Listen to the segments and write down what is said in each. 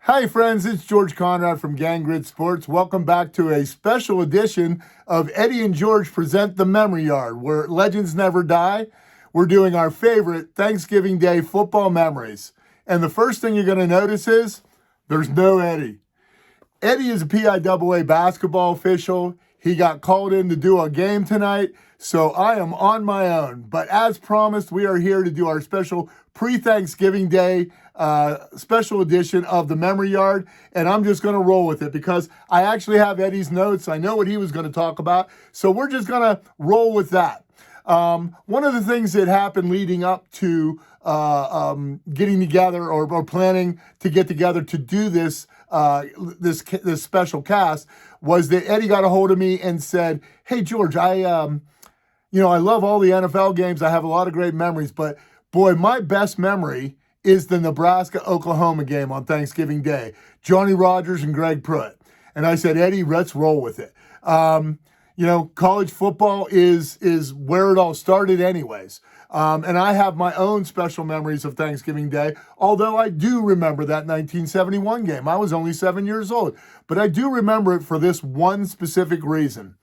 Hi, friends. It's George Conrad from Gang Grid Sports. Welcome back to a special edition of Eddie and George Present the Memory Yard, where legends never die. We're doing our favorite Thanksgiving Day football memories. And the first thing you're going to notice is there's no Eddie. Eddie is a PIAA basketball official. He got called in to do a game tonight, so I am on my own. But as promised, we are here to do our special pre-Thanksgiving Day special edition of the Memory Yard, and I'm just going to roll with it because I actually have Eddie's notes. I know what he was going to talk about, so we're just going to roll with that. One of the things that happened leading up to getting together or planning to get together to do this this special cast was that Eddie got a hold of me and said, "Hey George, I love all the NFL games. I have a lot of great memories, but boy, my best memory is the Nebraska-Oklahoma game on Thanksgiving Day. Johnny Rodgers and Greg Pruitt." And I said, "Eddie, let's roll with it." College football is where it all started anyways. And I have my own special memories of Thanksgiving Day, although I do remember that 1971 game. I was only 7 years old, but I do remember it for this one specific reason.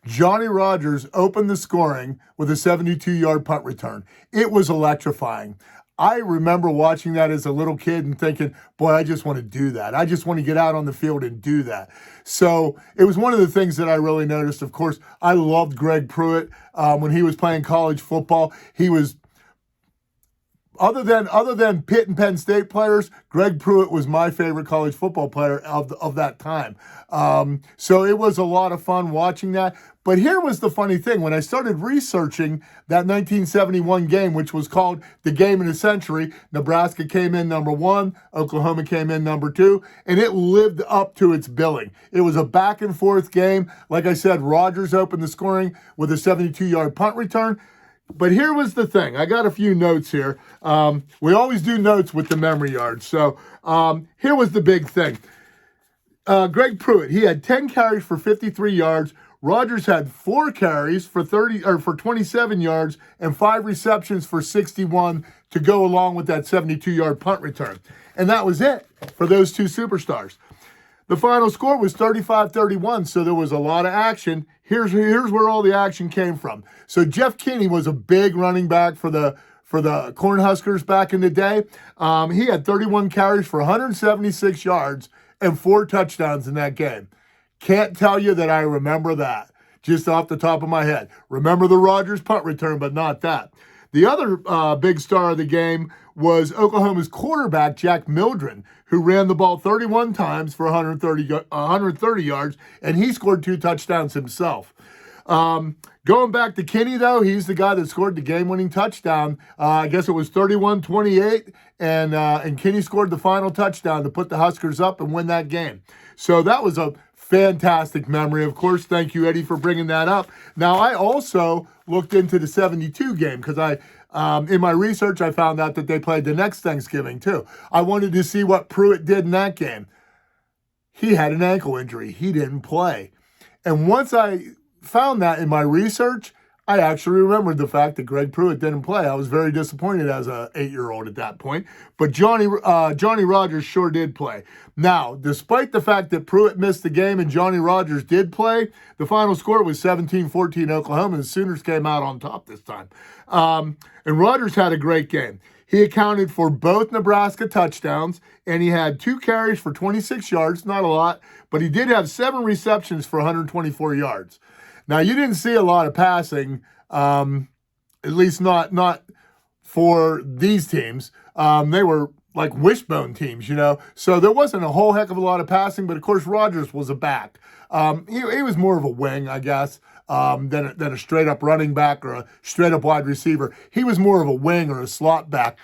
Johnny Rodgers opened the scoring with a 72-yard punt return. It was electrifying. I remember watching that as a little kid and thinking, boy, I just want to do that. I just want to get out on the field and do that. So it was one of the things that I really noticed. Of course, I loved Greg Pruitt when he was playing college football. He was, other than Pitt and Penn State players, Greg Pruitt was my favorite college football player of that time. So it was a lot of fun watching that. But here was the funny thing. When I started researching that 1971 game, which was called the game of the century, Nebraska came in number 1, Oklahoma came in number 2, and it lived up to its billing. It was a back and forth game. Like I said, Rodgers opened the scoring with a 72-yard punt return. But here was the thing. I got a few notes here. We always do notes with the Memory Yard. So here was the big thing. Greg Pruitt, he had 10 carries for 53 yards. Rodgers had 4 carries for 27 yards and 5 receptions for 61 to go along with that 72-yard punt return. And that was it for those two superstars. The final score was 35-31, so there was a lot of action. Here's where all the action came from. So Jeff Kinney was a big running back for the Cornhuskers back in the day. He had 31 carries for 176 yards and 4 touchdowns in that game. Can't tell you that I remember that, just off the top of my head. Remember the Rodgers punt return, but not that. The other big star of the game was Oklahoma's quarterback, Jack Mildren, who ran the ball 31 times for 130 yards, and he scored 2 touchdowns himself. Going back to Kinney, though, he's the guy that scored the game-winning touchdown. I guess it was 31-28, and Kinney scored the final touchdown to put the Huskers up and win that game. So that was a fantastic memory, of course. Thank you, Eddie, for bringing that up. Now, I also looked into the 72 game because in my research, I found out that they played the next Thanksgiving, too. I wanted to see what Pruitt did in that game. He had an ankle injury. He didn't play. And once I found that in my research, I actually remembered the fact that Greg Pruitt didn't play. I was very disappointed as an 8-year-old at that point. But Johnny Rodgers sure did play. Now, despite the fact that Pruitt missed the game and Johnny Rodgers did play, the final score was 17-14 Oklahoma, and the Sooners came out on top this time. And Rodgers had a great game. He accounted for both Nebraska touchdowns, and he had 2 carries for 26 yards, not a lot, but he did have 7 receptions for 124 yards. Now, you didn't see a lot of passing, at least not for these teams. They were like wishbone teams, So there wasn't a whole heck of a lot of passing, but of course Rodgers was a back. He was more of a wing, I guess, than a straight-up running back or a straight-up wide receiver. He was more of a wing or a slot back,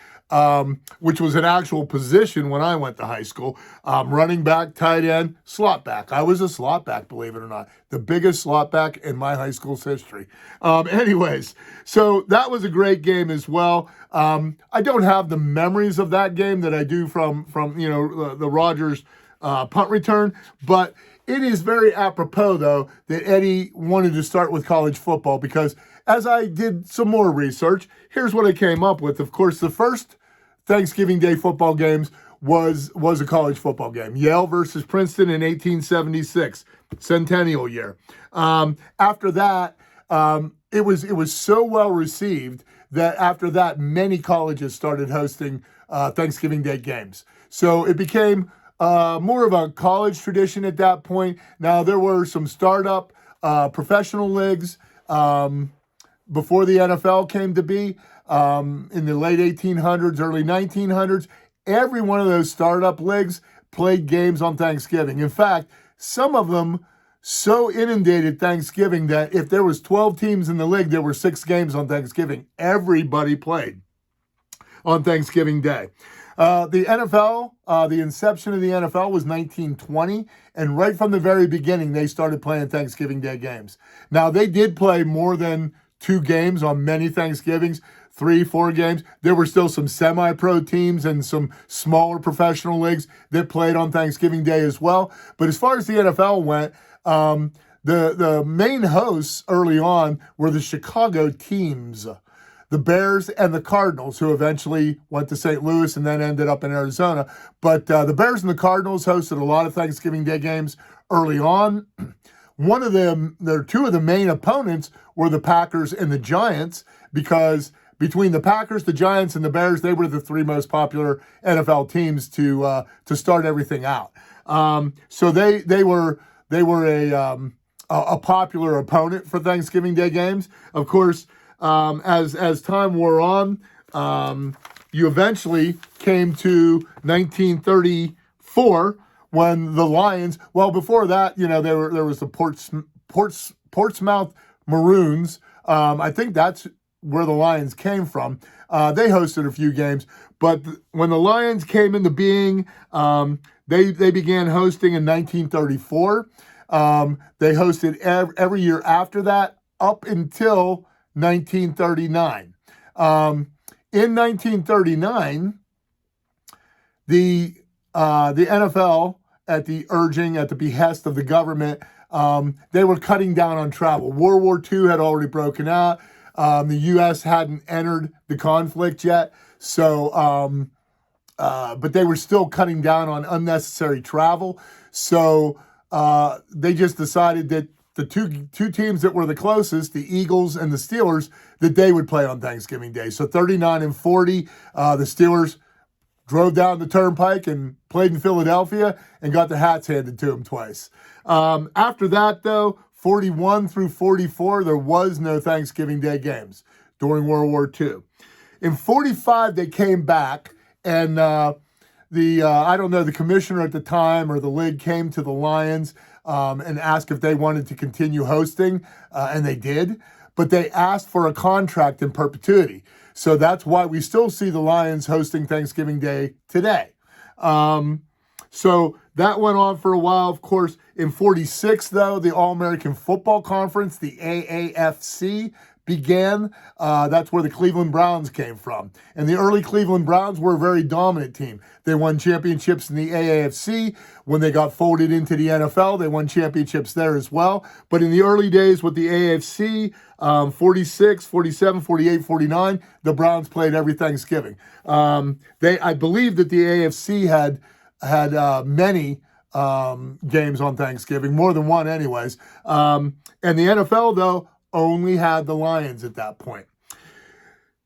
which was an actual position when I went to high school. Running back, tight end, slot back. I was a slot back, believe it or not. The biggest slot back in my high school's history. Anyways, so that was a great game as well. I don't have the memories of that game that I do from the Rodgers punt return, but it is very apropos, though, that Eddie wanted to start with college football because as I did some more research, here's what I came up with. Of course, the first Thanksgiving Day football games was a college football game. Yale versus Princeton in 1876, centennial year. After that, it was so well received that after that, many colleges started hosting Thanksgiving Day games. So it became more of a college tradition at that point. Now, there were some startup professional leagues before the NFL came to be in the late 1800s, early 1900s. Every one of those startup leagues played games on Thanksgiving. In fact, some of them so inundated Thanksgiving that if there was 12 teams in the league, there were 6 games on Thanksgiving. Everybody played on Thanksgiving Day. The NFL, the inception of the NFL was 1920, and right from the very beginning, they started playing Thanksgiving Day games. Now, they did play more than 2 games on many Thanksgivings, 3, 4 games. There were still some semi-pro teams and some smaller professional leagues that played on Thanksgiving Day as well. But as far as the NFL went, the main hosts early on were the Chicago teams, the Bears and the Cardinals, who eventually went to St. Louis and then ended up in Arizona. But the Bears and the Cardinals hosted a lot of Thanksgiving Day games early on. One of them, there are 2 of the main opponents were the Packers and the Giants, because between the Packers, the Giants, and the Bears, they were the 3 most popular NFL teams to start everything out. So they were a popular opponent for Thanksgiving Day games. Of course, as time wore on, you eventually came to 1934 when the Lions. Well, before that, there was the Portsmouth Maroons. I think that's where the Lions came from. They hosted a few games, but when the Lions came into being, they began hosting in 1934. They hosted every year after that up until 1939. In 1939, the NFL, at the behest of the government, they were cutting down on travel. World War II had already broken out. The U.S. hadn't entered the conflict yet, so but they were still cutting down on unnecessary travel. So they just decided that the two teams that were the closest, the Eagles and the Steelers, that they would play on Thanksgiving Day. So 39 and 40, the Steelers drove down the turnpike and played in Philadelphia and got their hats handed to them twice. After that, though, 41 through 44, there was no Thanksgiving Day games during World War II. In 45, they came back, and I don't know, the commissioner at the time or the league came to the Lions and asked if they wanted to continue hosting, and they did, but they asked for a contract in perpetuity. So that's why we still see the Lions hosting Thanksgiving Day today. So that went on for a while. Of course, in 46, though, the All-American Football Conference, the AAFC, began. That's where the Cleveland Browns came from. And the early Cleveland Browns were a very dominant team. They won championships in the AAFC. When they got folded into the NFL, they won championships there as well. But in the early days with the AAFC, 46, 47, 48, 49, the Browns played every Thanksgiving. I believe that the AAFC had many games on Thanksgiving, more than one anyways. And the NFL, though, only had the Lions at that point.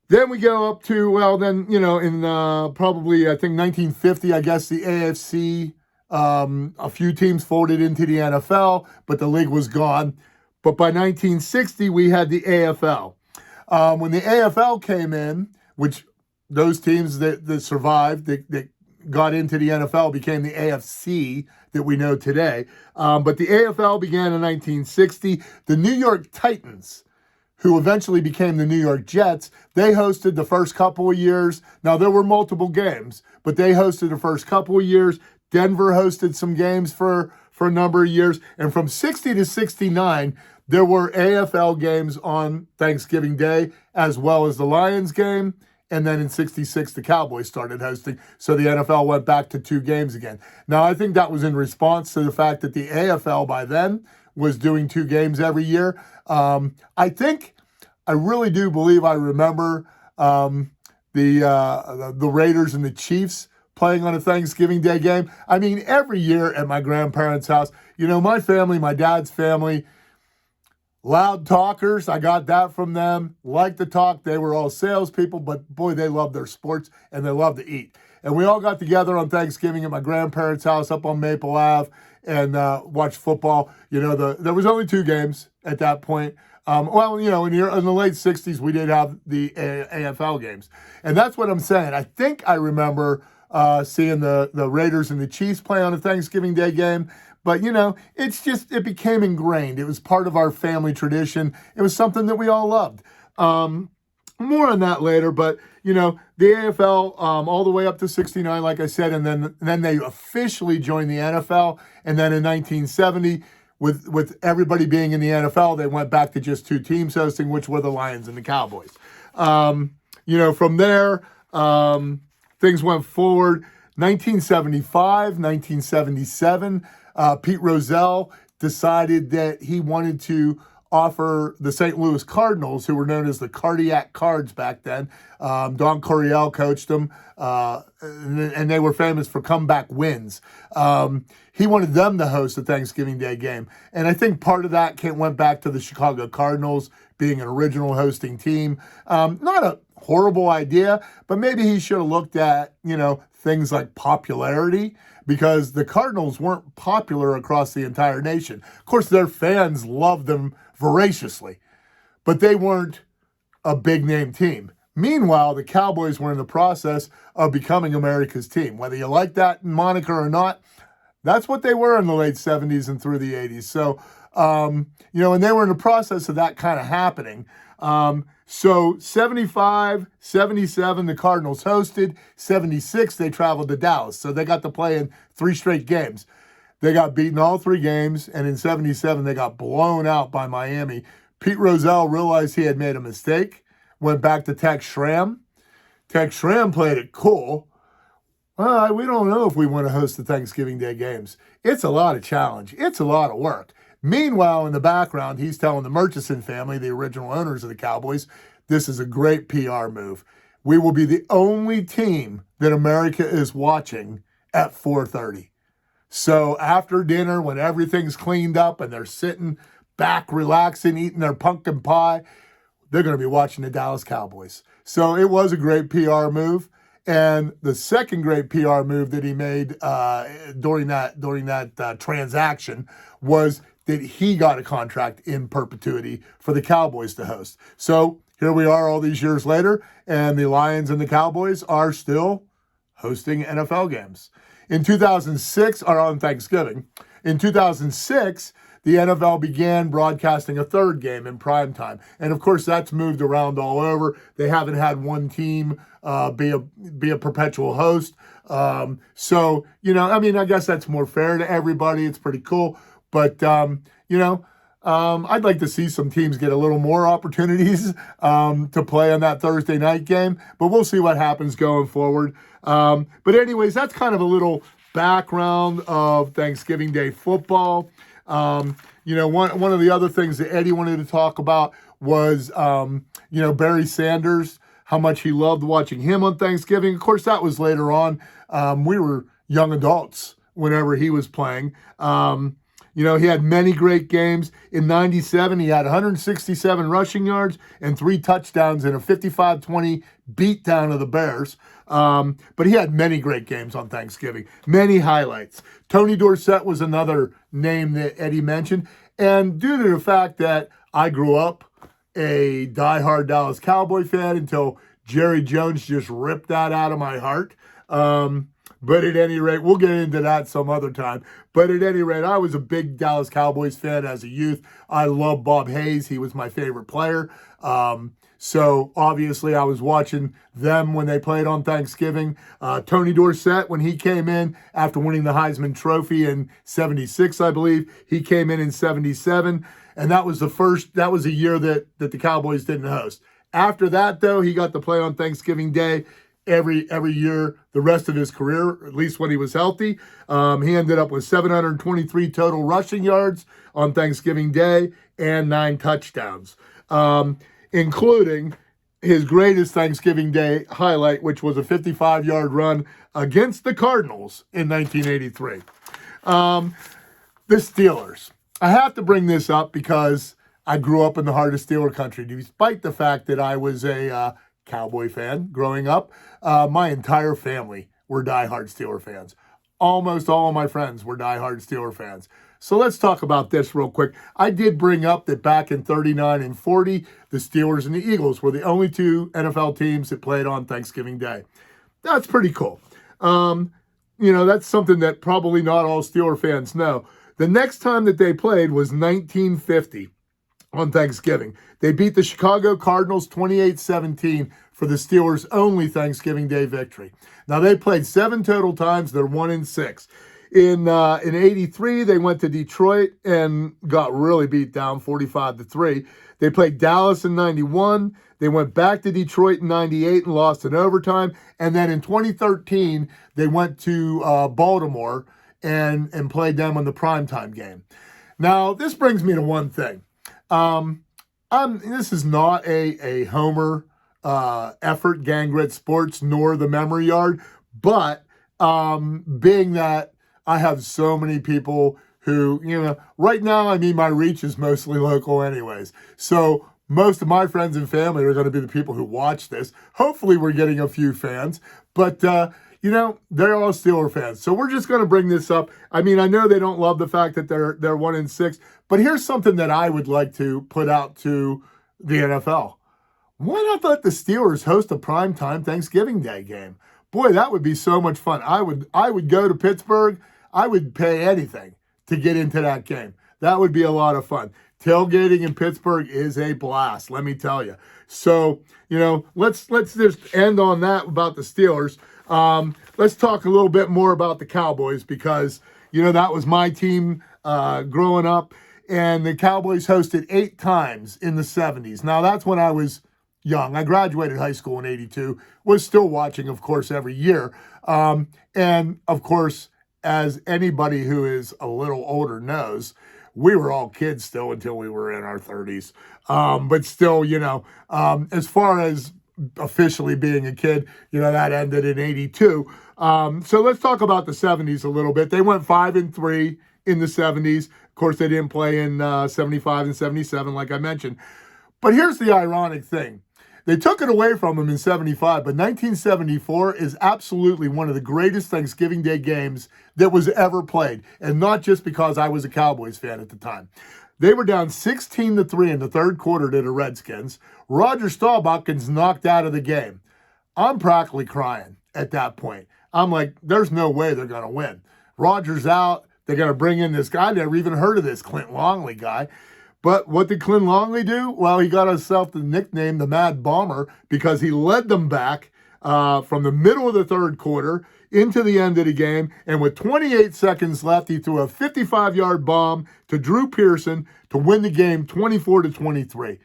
Then we go up to, in probably, I think, 1950, I guess, the AFC, a few teams folded into the NFL, but the league was gone. But by 1960, we had the AFL. When the AFL came in, which those teams that survived, that got into the NFL, became the AFC that we know today. But the AFL began in 1960. The New York Titans, who eventually became the New York Jets, they hosted the first couple of years. Now, there were multiple games, but they hosted the first couple of years. Denver hosted some games for a number of years. And from 60 to 69, there were AFL games on Thanksgiving Day, as well as the Lions game. And then in 66, the Cowboys started hosting. So the NFL went back to 2 games again. Now, I think that was in response to the fact that the AFL by then was doing 2 games every year. I really do believe I remember the Raiders and the Chiefs playing on a Thanksgiving Day game. I mean, every year at my grandparents' house, my family, my dad's family, loud talkers. I got that from them. Like to talk. They were all salespeople, but boy, they love their sports and they love to eat. And we all got together on Thanksgiving at my grandparents' house up on Maple Ave and watched football. There was only 2 games at that point. In the late 60s, we did have the AFL games. And that's what I'm saying. I think I remember seeing the Raiders and the Chiefs play on a Thanksgiving Day game. But, it became ingrained. It was part of our family tradition. It was something that we all loved. More on that later, but, the AFL all the way up to 69, like I said, and then they officially joined the NFL. And then in 1970, with everybody being in the NFL, they went back to just 2 teams hosting, which were the Lions and the Cowboys. From there, things went forward. 1975, 1977, Pete Rozelle decided that he wanted to offer the St. Louis Cardinals, who were known as the Cardiac Cards back then. Don Coryell coached them, and they were famous for comeback wins. He wanted them to host a Thanksgiving Day game. And I think part of that went back to the Chicago Cardinals being an original hosting team. Not a horrible idea, but maybe he should have looked at, things like popularity, because the Cardinals weren't popular across the entire nation. Of course, their fans loved them voraciously, but they weren't a big-name team. Meanwhile, the Cowboys were in the process of becoming America's team. Whether you like that moniker or not, that's what they were in the late 70s and through the 80s. So, and they were in the process of that kind of happening. So 75, 77, the Cardinals hosted. 76, they traveled to Dallas. So they got to play in 3 straight games. They got beaten all 3 games, and in 77, they got blown out by Miami. Pete Rozelle realized he had made a mistake, went back to Tex Schramm. Tex Schramm played it cool. Well, we don't know if we want to host the Thanksgiving Day games. It's a lot of challenge. It's a lot of work. Meanwhile, in the background, he's telling the Murchison family, the original owners of the Cowboys, this is a great PR move. We will be the only team that America is watching at 4:30. So after dinner, when everything's cleaned up and they're sitting back, relaxing, eating their pumpkin pie, they're going to be watching the Dallas Cowboys. So it was a great PR move. And the second great PR move that he made during that transaction was that he got a contract in perpetuity for the Cowboys to host. So here we are all these years later, and the Lions and the Cowboys are still hosting NFL games. In 2006, or on Thanksgiving, in 2006, the NFL began broadcasting a 3rd game in primetime. And of course, that's moved around all over. They haven't had one team be a perpetual host. I guess that's more fair to everybody. It's pretty cool. But, I'd like to see some teams get a little more opportunities to play on that Thursday night game. But we'll see what happens going forward. But anyways, that's kind of a little background of Thanksgiving Day football. One of the other things that Eddie wanted to talk about was, Barry Sanders, how much he loved watching him on Thanksgiving. Of course, that was later on. We were young adults whenever he was playing. He had many great games. In 97, he had 167 rushing yards and 3 touchdowns in a 55-20 beatdown of the Bears. But he had many great games on Thanksgiving, many highlights. Tony Dorsett was another name that Eddie mentioned. And due to the fact that I grew up a diehard Dallas Cowboy fan until Jerry Jones just ripped that out of my heart. But at any rate, we'll get into that some other time. But at any rate, I was a big Dallas Cowboys fan as a youth. I loved Bob Hayes. He was my favorite player. So obviously I was watching them when they played on Thanksgiving. Tony Dorsett, when he came in after winning the Heisman Trophy in 76, I believe, he came in 77. And that was a year that the Cowboys didn't host. After that, though, he got to play on Thanksgiving Day every year the rest of his career, at least when he was healthy. He ended up with 723 total rushing yards on Thanksgiving Day and 9 touchdowns, including his greatest Thanksgiving Day highlight, which was a 55-yard run against the Cardinals in 1983. The Steelers. I have to bring this up because I grew up in the heart of Steeler country. Despite the fact that I was a Cowboy fan growing up, my entire family were diehard Steeler fans. Almost all of my friends were diehard Steeler fans. So let's talk about this real quick. I did bring up that back in 39 and 40, the Steelers and the Eagles were the only two NFL teams that played on Thanksgiving Day. That's pretty cool. That's something that probably not all Steeler fans know. The next time that they played was 1950 on Thanksgiving. They beat the Chicago Cardinals 28-17 for the Steelers' only Thanksgiving Day victory. Now, they played 7 total times. They're 1-6. In 83, they went to Detroit and got really beat down 45-3. They played Dallas in 91. They went back to Detroit in 98 and lost in overtime. And then in 2013, they went to Baltimore and played them on the primetime game. Now, this brings me to one thing. This is not a homer effort, Gang Grit Sports, nor the Memory Yard, but being that I have so many people who, right now, my reach is mostly local anyways. So most of my friends and family are going to be the people who watch this. Hopefully we're getting a few fans, but they're all Steeler fans. So we're just going to bring this up. I know they don't love the fact that they're 1-6, but here's something that I would like to put out to the NFL. Why not let the Steelers host a primetime Thanksgiving Day game? Boy, that would be so much fun. I would go to Pittsburgh. I would pay anything to get into that game. That would be a lot of fun. Tailgating in Pittsburgh is a blast, let me tell you. So, let's just end on that about the Steelers. Let's talk a little bit more about the Cowboys because, that was my team growing up. And the Cowboys hosted 8 times in the 70s. Now, that's when I was young. I graduated high school in 82, was still watching, of course, every year. And, of course, as anybody who is a little older knows, we were all kids still until we were in our 30s. But still, as far as officially being a kid, that ended in 82. So let's talk about the 70s a little bit. They went 5-3 in the 70s. Of course, they didn't play in 75 and 77, like I mentioned. But here's the ironic thing. They took it away from them in 75, but 1974 is absolutely one of the greatest Thanksgiving Day games that was ever played. And not just because I was a Cowboys fan at the time. They were down 16-3 in the third quarter to the Redskins. Roger Staubach gets knocked out of the game. I'm practically crying at that point. I'm like, there's no way they're going to win. Roger's out. They're going to bring in this guy. I never even heard of this Clint Longley guy. But what did Clint Longley do? Well, he got himself the nickname the Mad Bomber because he led them back from the middle of the third quarter into the end of the game. And with 28 seconds left, he threw a 55-yard bomb to Drew Pearson to win the game 24-23.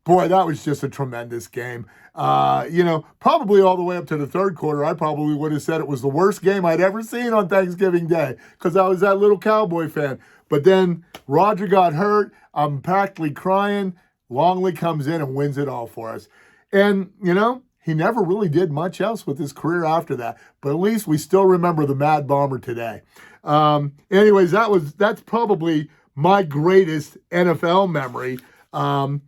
Boy, that was just a tremendous game. Probably all the way up to the third quarter, I probably would have said it was the worst game I'd ever seen on Thanksgiving Day because I was that little Cowboy fan. But then Roger got hurt. I'm practically crying. Longley comes in and wins it all for us. And, he never really did much else with his career after that. But at least we still remember the Mad Bomber today. Anyways, that's probably my greatest NFL memory. A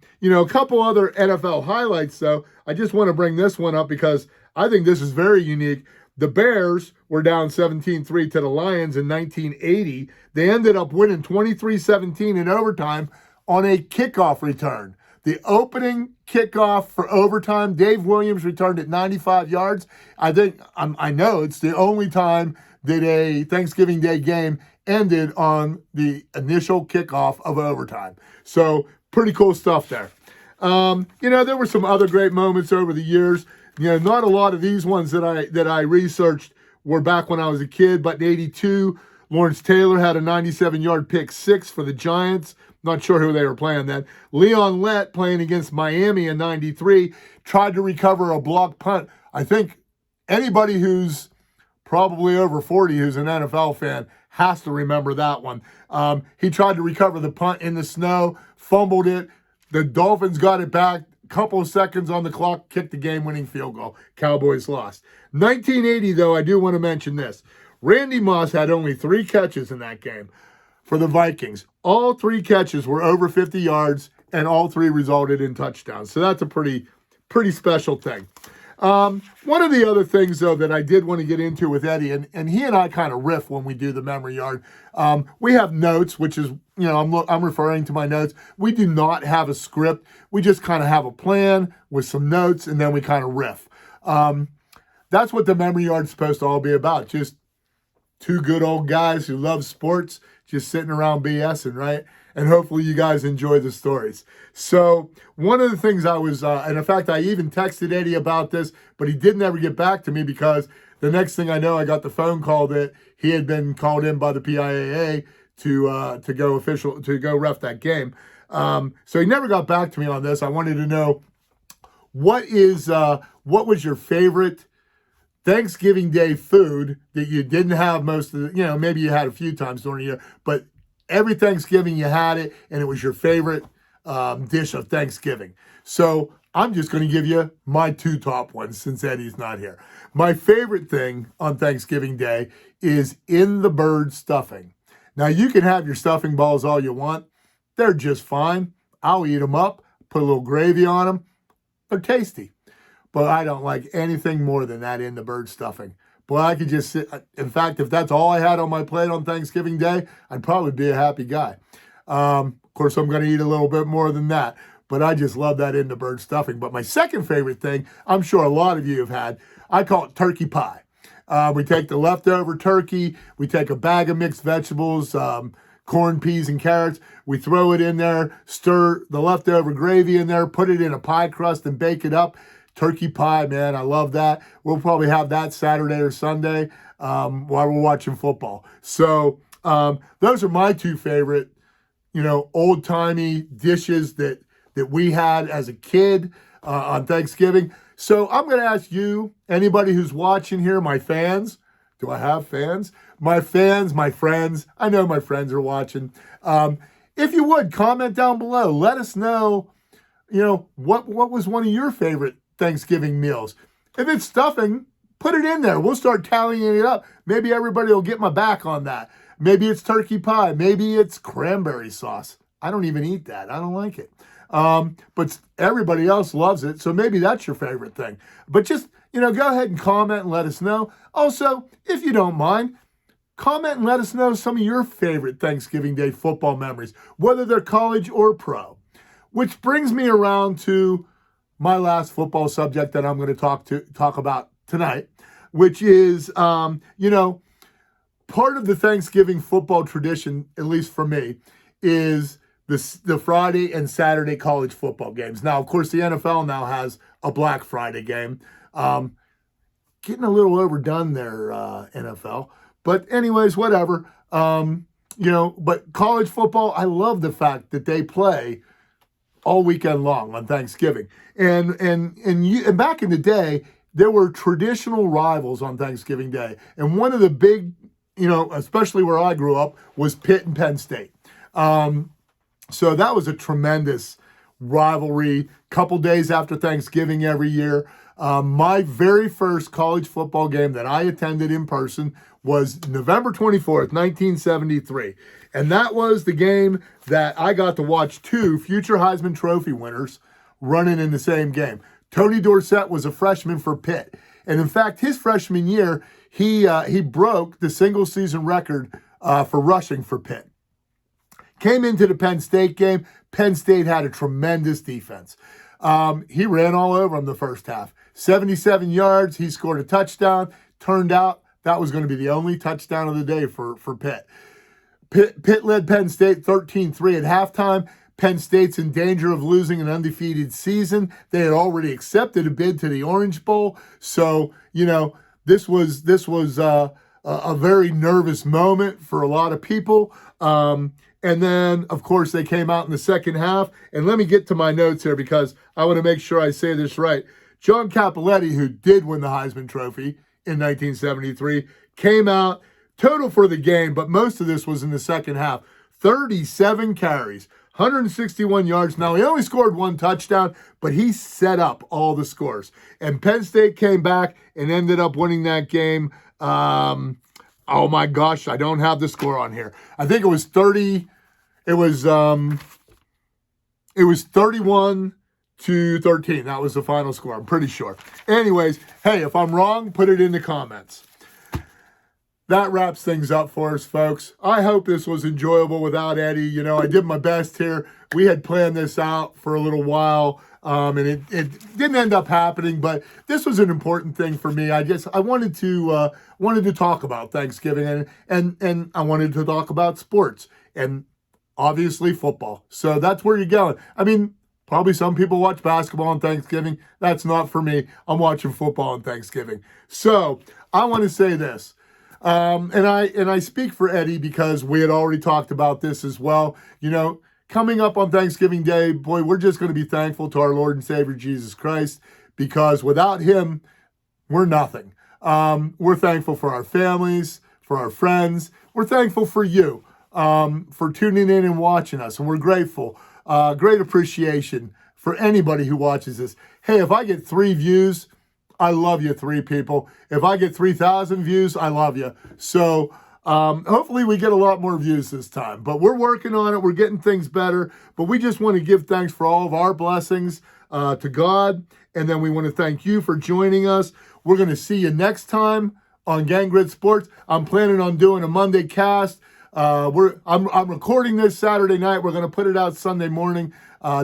couple other NFL highlights, though. I just want to bring this one up because I think this is very unique. The Bears were down 17-3 to the Lions in 1980. They ended up winning 23-17 in overtime on a kickoff return. The opening kickoff for overtime, Dave Williams returned at 95 yards. I know it's the only time that a Thanksgiving Day game ended on the initial kickoff of overtime. So pretty cool stuff there. There were some other great moments over the years. Not a lot of these ones that I researched were back when I was a kid, but in 82, Lawrence Taylor had a 97-yard pick six for the Giants. Not sure who they were playing then. Leon Lett, playing against Miami in 93, tried to recover a blocked punt. I think anybody who's probably over 40 who's an NFL fan has to remember that one. He tried to recover the punt in the snow, fumbled it. The Dolphins got it back. couple of seconds on the clock, kicked the game-winning field goal. Cowboys lost. 1980, though, I do want to mention this. Randy Moss had only 3 catches in that game for the Vikings. All 3 catches were over 50 yards, and all 3 resulted in touchdowns. So that's a pretty special thing. One of the other things, though, that I did want to get into with Eddie, and he and I kind of riff when we do the memory yard. We have notes, which is, I'm referring to my notes. We do not have a script. We just kind of have a plan with some notes, and then we kind of riff. That's what the memory yard's supposed to all be about. Just 2 good old guys who love sports, just sitting around BSing, right? And hopefully you guys enjoy the stories. So one of the things I was, and in fact, I even texted Eddie about this, but he didn't ever get back to me because the next thing I know, I got the phone call that he had been called in by the PIAA to go ref that game. So he never got back to me on this. I wanted to know what was your favorite Thanksgiving Day food that you didn't have most of the, maybe you had a few times during the year, but every Thanksgiving you had it, and it was your favorite dish of Thanksgiving. So I'm just going to give you my 2 top ones since Eddie's not here. My favorite thing on Thanksgiving Day is in the bird stuffing. Now, you can have your stuffing balls all you want. They're just fine. I'll eat them up, put a little gravy on them. They're tasty. But I don't like anything more than that in the bird stuffing. Boy, I could just sit. In fact, if that's all I had on my plate on Thanksgiving Day, I'd probably be a happy guy. Of course, I'm going to eat a little bit more than that, but I just love that in the bird stuffing. But my second favorite thing, I'm sure a lot of you have had, I call it turkey pie. We take the leftover turkey, we take a bag of mixed vegetables, corn, peas, and carrots. We throw it in there, stir the leftover gravy in there, put it in a pie crust and bake it up. Turkey pie, man, I love that. We'll probably have that Saturday or Sunday while we're watching football. So those are my 2 favorite, old-timey dishes that we had as a kid on Thanksgiving. So I'm going to ask you, anybody who's watching here, my fans. Do I have fans? My fans, my friends. I know my friends are watching. If you would, comment down below. Let us know, what was one of your favorite Thanksgiving meals. If it's stuffing, put it in there. We'll start tallying it up. Maybe everybody will get my back on that. Maybe it's turkey pie. Maybe it's cranberry sauce. I don't even eat that. I don't like it. But everybody else loves it. So maybe that's your favorite thing. But just, go ahead and comment and let us know. Also, if you don't mind, comment and let us know some of your favorite Thanksgiving Day football memories, whether they're college or pro. Which brings me around to my last football subject that I'm going to talk about tonight, which is, part of the Thanksgiving football tradition, at least for me, is the Friday and Saturday college football games. Now, of course, the NFL now has a Black Friday game. Getting a little overdone there, NFL. But anyways, whatever. But college football, I love the fact that they play all weekend long on Thanksgiving. And back in the day, there were traditional rivals on Thanksgiving Day. And one of the big, especially where I grew up, was Pitt and Penn State. So that was a tremendous rivalry. Couple days after Thanksgiving every year. My very first college football game that I attended in person was November 24th, 1973. And that was the game that I got to watch 2 future Heisman Trophy winners running in the same game. Tony Dorsett was a freshman for Pitt. And in fact, his freshman year, he broke the single season record for rushing for Pitt. Came into the Penn State game. Penn State had a tremendous defense. He ran all over them the first half. 77 yards. He scored a touchdown. Turned out that was going to be the only touchdown of the day for Pitt. Pitt led Penn State 13-3 at halftime. Penn State's in danger of losing an undefeated season. They had already accepted a bid to the Orange Bowl. So, this was a very nervous moment for a lot of people. And then, of course, they came out in the second half. And let me get to my notes here because I want to make sure I say this right. John Cappelletti, who did win the Heisman Trophy in 1973, came out, total for the game, but most of this was in the second half. 37 carries, 161 yards. Now, he only scored one touchdown, but he set up all the scores. And Penn State came back and ended up winning that game. Oh my gosh, I don't have the score on here. I think it was 30. It was 31-13. That was the final score, I'm pretty sure. Anyways, hey, if I'm wrong, put it in the comments. That wraps things up for us, folks. I hope this was enjoyable without Eddie. You know, I did my best here. We had planned this out for a little while, and it didn't end up happening, but this was an important thing for me. I wanted to talk about Thanksgiving, and I wanted to talk about sports, and obviously football. So that's where you're going. I mean, probably some people watch basketball on Thanksgiving. That's not for me. I'm watching football on Thanksgiving. So I want to say this. And I speak for Eddie because we had already talked about this as well. You know, coming up on Thanksgiving Day, boy, we're just going to be thankful to our Lord and Savior Jesus Christ, because without him, we're nothing. We're thankful for our families, for our friends. We're thankful for you for tuning in and watching us, and we're grateful. Great appreciation for anybody who watches this. Hey, if I get 3 views, I love you, 3 people. If I get 3,000 views, I love you. So hopefully we get a lot more views this time. But we're working on it. We're getting things better. But we just want to give thanks for all of our blessings to God. And then we want to thank you for joining us. We're going to see you next time on Gang Grit Sports. I'm planning on doing a Monday cast. I'm recording this Saturday night. We're going to put it out Sunday morning.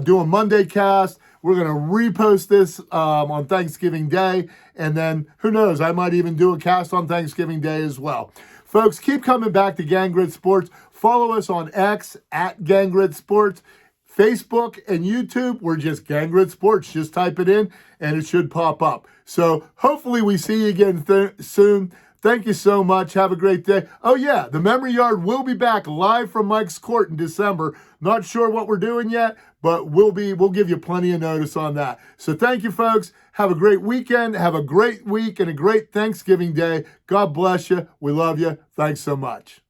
Do a Monday cast. We're going to repost this on Thanksgiving Day. And then, who knows, I might even do a cast on Thanksgiving Day as well. Folks, keep coming back to Gang Grit Sports. Follow us on X at Gang Grit Sports. Facebook and YouTube, we're just Gang Grit Sports. Just type it in and it should pop up. So hopefully we see you again soon. Thank you so much. Have a great day. Oh yeah, the Memory Yard will be back live from Mike's Court in December. Not sure what we're doing yet, but we'll give you plenty of notice on that. So thank you, folks. Have a great weekend. Have a great week and a great Thanksgiving Day. God bless you. We love you. Thanks so much.